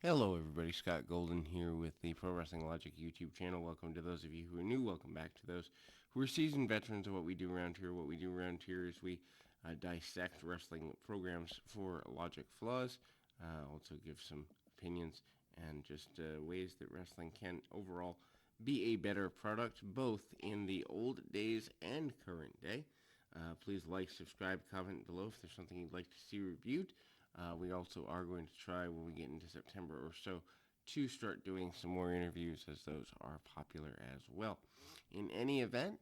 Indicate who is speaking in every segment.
Speaker 1: Hello, everybody. Scott Golden here with the Pro Wrestling Logic YouTube channel. Welcome to those of you who are new. Welcome back to those who are seasoned veterans of what we do around here. What we do around here is we dissect wrestling programs for logic flaws, also give some opinions and just ways that wrestling can overall be a better product, both in the old days and current day. Please like, subscribe, comment below if there's something you'd like to see reviewed. We also are going to try when we get into September or so to start doing some more interviews as those are popular as well. In any event,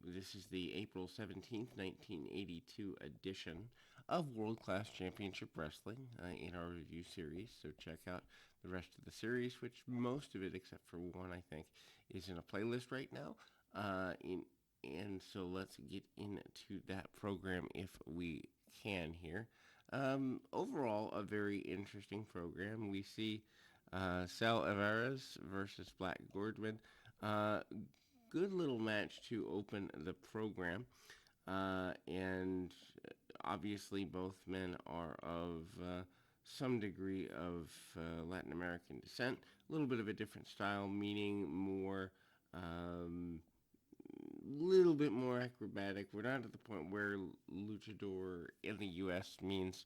Speaker 1: this is the April 17th, 1982 edition of World Class Championship Wrestling in our review series. So check out the rest of the series, which most of it, except for one, I think, is in a playlist right now. And so let's get into that program if we can here. Overall, a very interesting program. We see Sal Alvarez versus Black Gordman. Uh, Good little match to open the program. And obviously, both men are of some degree of Latin American descent. A little bit of a different style, meaning more. Little bit more acrobatic. We're not at the point where luchador in the U.S. means,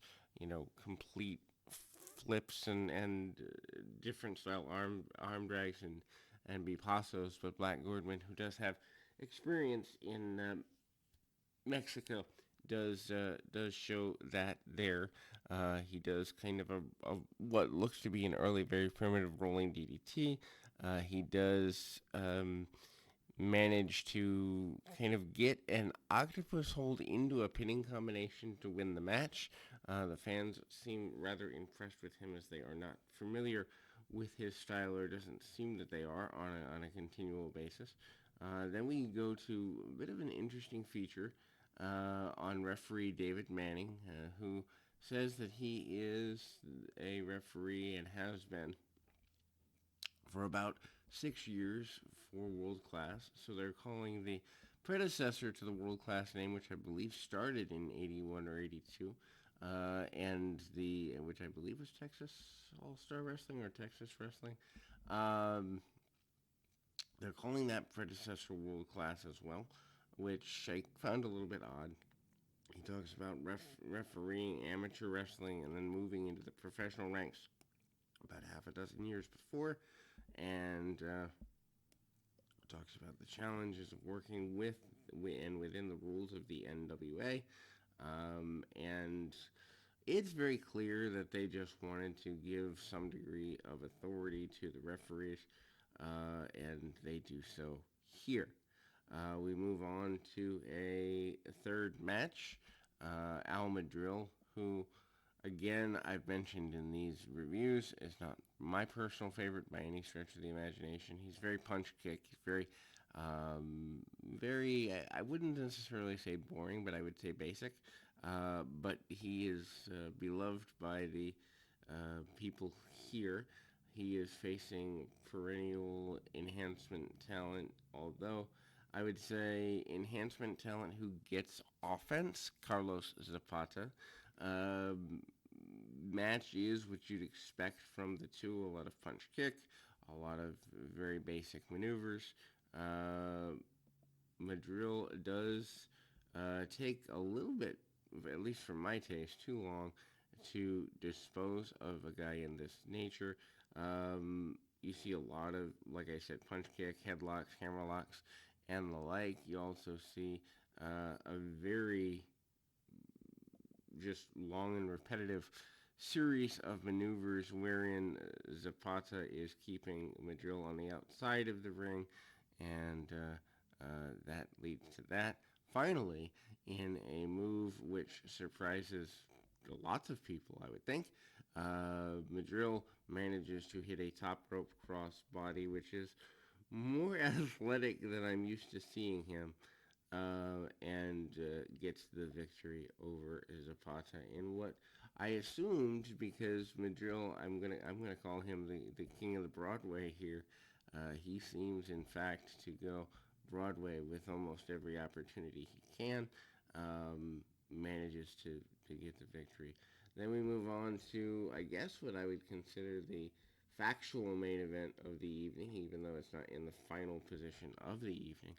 Speaker 1: complete flips and different style arm drags and bipasos. But Black Gordman, who does have experience in Mexico, does show that there. He does kind of a what looks to be an early, very primitive rolling DDT. He does. Managed to kind of get an octopus hold into a pinning combination to win the match. The fans seem rather impressed with him as they are not familiar with his style, or doesn't seem that they are on a continual basis. Then we go to a bit of an interesting feature on referee David Manning, who says that he is a referee and has been for about 6 years for World Class. So they're calling the predecessor to the World Class name, which I believe started in 81 or 82, and which I believe was Texas All Star Wrestling or Texas Wrestling. Um, they're calling that predecessor World Class as well, which I found a little bit odd. He talks about refereeing amateur wrestling and then moving into the professional ranks about half a dozen years before, and talks about the challenges of working with and within the rules of the NWA. And it's very clear that they just wanted to give some degree of authority to the referees, and they do so here. We move on to a third match. Al Madril, who, again, I've mentioned in these reviews, is not my personal favorite by any stretch of the imagination. He's very punch kick. He's very, I wouldn't necessarily say boring, but I would say basic. But he is beloved by the people here. He is facing perennial enhancement talent, although I would say enhancement talent who gets offense, Carlos Zapata. Um, Match is what you'd expect from the two, a lot of punch kick, a lot of very basic maneuvers. Madril does take a little bit, at least for my taste, too long to dispose of a guy in this nature. You see a lot of, like I said, punch kick, headlocks, hammerlocks, and the like. You also see a very just long and repetitive series of maneuvers wherein Zapata is keeping Madril on the outside of the ring, and that leads to that. Finally, in a move which surprises lots of people, I would think, Madril manages to hit a top rope crossbody, which is more athletic than I'm used to seeing him, and gets the victory over Zapata in what I assumed, because Madril, I'm gonna call him the king of the Broadway here. He seems, in fact, to go Broadway with almost every opportunity he can. Manages to get the victory. Then we move on to, I guess, what I would consider the factual main event of the evening, even though it's not in the final position of the evening.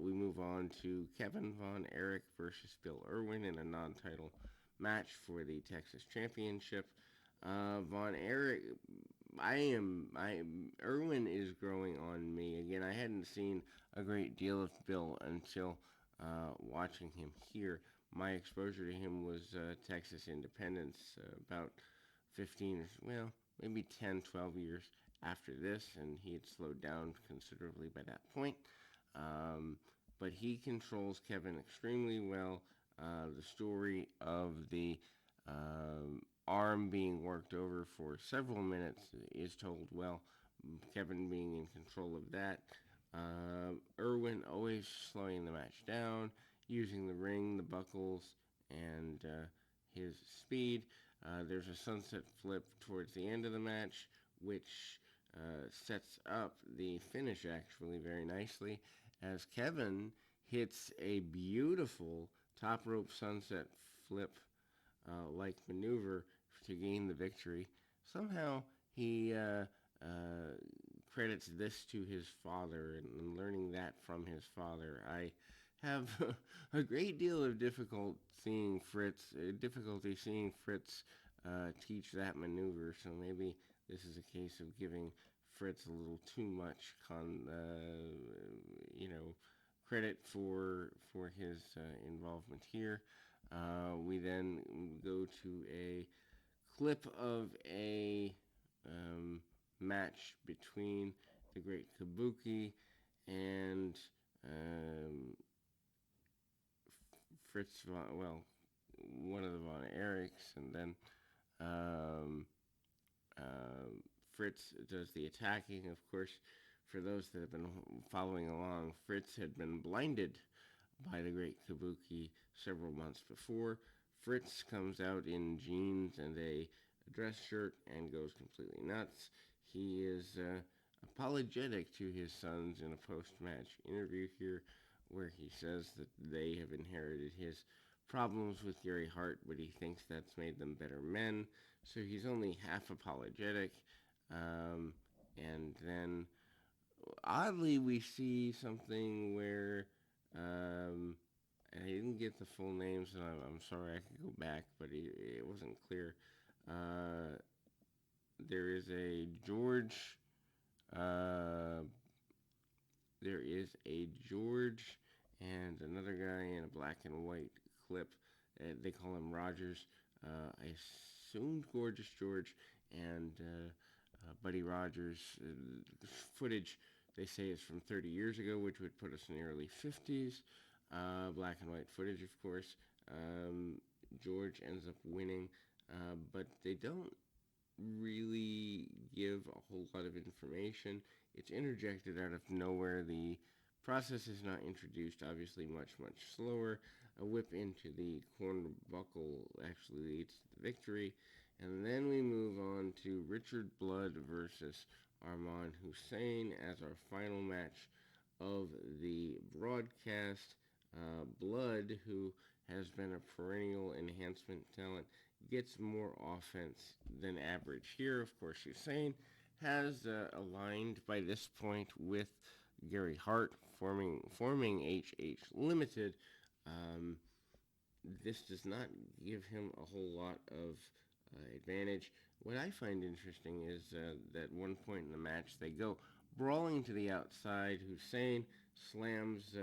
Speaker 1: We move on to Kevin Von Erich versus Bill Irwin in a non-title match for the Texas Championship. Von Erich, Irwin is growing on me again. I hadn't seen a great deal of Bill until watching him here. My exposure to him was Texas Independence, about 15 or well, maybe 10, 12 years after this, and he had slowed down considerably by that point. Um, but he controls Kevin extremely well. The story of the arm being worked over for several minutes is told well. Kevin being in control of that. Irwin always slowing the match down, using the ring, the buckles, and his speed. There's a sunset flip towards the end of the match, which sets up the finish actually very nicely as Kevin hits a beautiful top rope sunset flip like maneuver to gain the victory. Somehow he credits this to his father and learning that from his father. I have a great deal of difficulty seeing Fritz teach that maneuver. So maybe this is a case of giving Fritz a little too much credit for his involvement here. We then go to a clip of a match between the Great Kabuki and Fritz one of the Von Erichs, and then um, Fritz does the attacking. Of course, for those that have been following along, Fritz had been blinded by the Great Kabuki several months before. Fritz comes out in jeans and a dress shirt and goes completely nuts. He is apologetic to his sons in a post-match interview here where he says that they have inherited his problems with Gary Hart, but he thinks that's made them better men. So he's only half apologetic. And then, oddly, we see something where I didn't get the full names, and I'm sorry, I could go back, but it wasn't clear. Uh, there is a George. Uh, there is a George and another guy in a black and white clip. They call him Rogers. I assumed Gorgeous George and Buddy Rogers. Footage they say is from 30 years ago, which would put us in the early 50s. Black and white footage, of course. George ends up winning, but they don't really give a whole lot of information. It's interjected out of nowhere. The process is not introduced, obviously much, much slower. A whip into the corner buckle actually leads to the victory. And then we move on to Richard Blood versus Armand Hussein as our final match of the broadcast. Blood, who has been a perennial enhancement talent, gets more offense than average here. Of course, Hussein has aligned by this point with Gary Hart, forming HH Limited. Um, this does not give him a whole lot of advantage. What I find interesting is that at one point in the match they go brawling to the outside. Hussein slams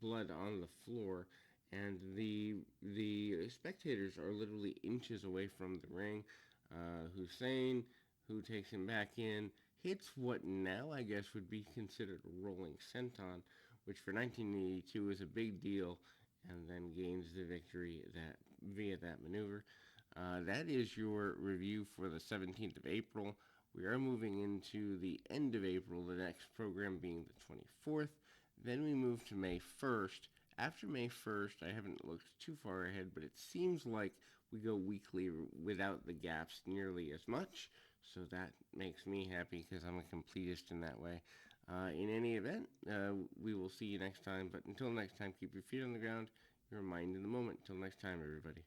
Speaker 1: Blood on the floor, and the spectators are literally inches away from the ring. Hussein, who takes him back in, hits what now I guess would be considered a rolling senton, which for 1982 is a big deal, and then gains the victory via that maneuver. That is your review for the 17th of April. We are moving into the end of April, the next program being the 24th. Then we move to May 1st. After May 1st, I haven't looked too far ahead, but it seems like we go weekly without the gaps nearly as much. So that makes me happy because I'm a completist in that way. In any event, we will see you next time. But until next time, keep your feet on the ground, your mind in the moment. Till next time, everybody.